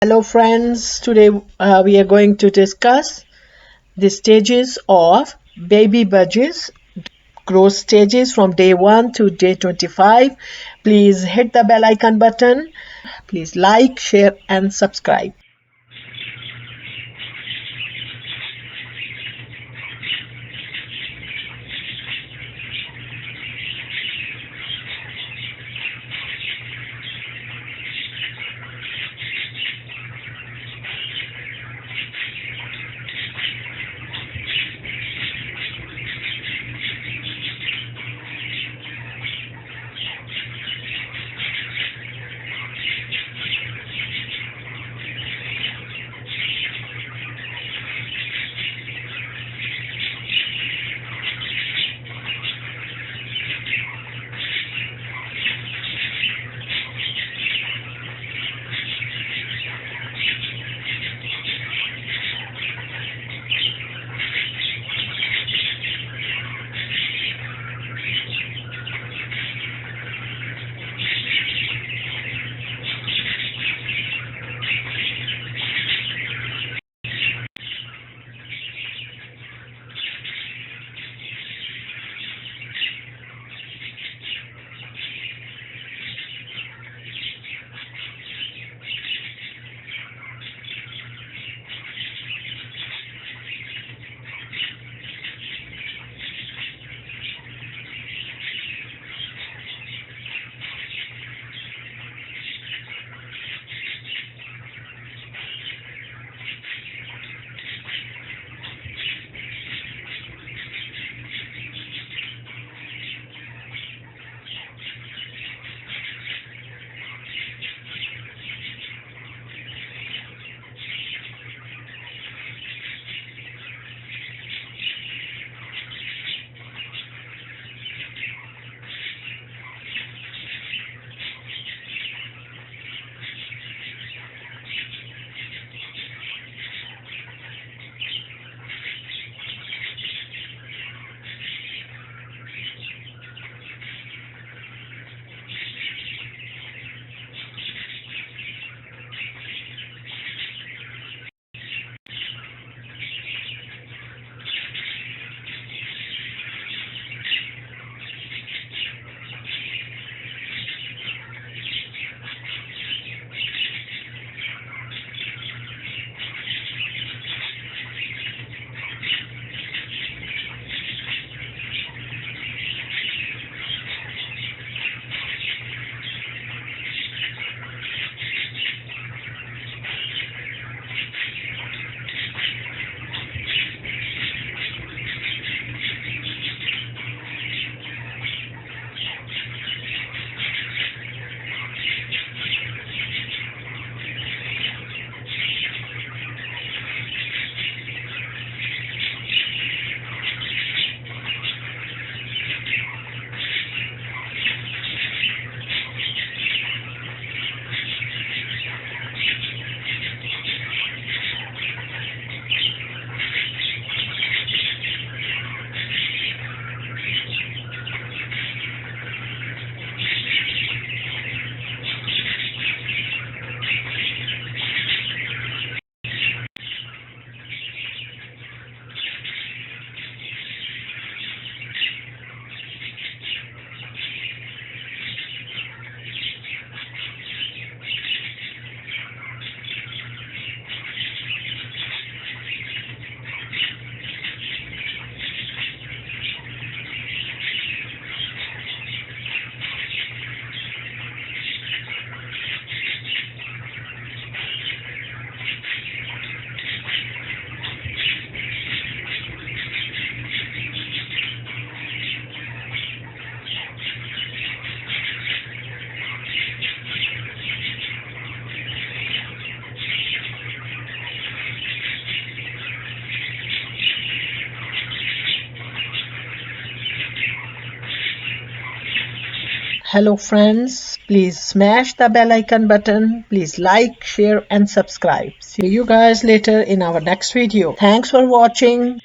Hello, friends. Today we are going to discuss the stages of baby budgies, growth stages from day 1 to day 25. Please hit the bell icon button. Please like, share, and subscribe. Hello, friends. Please smash the bell icon button. Please like, share, and subscribe. See you guys later in our next video. Thanks for watching.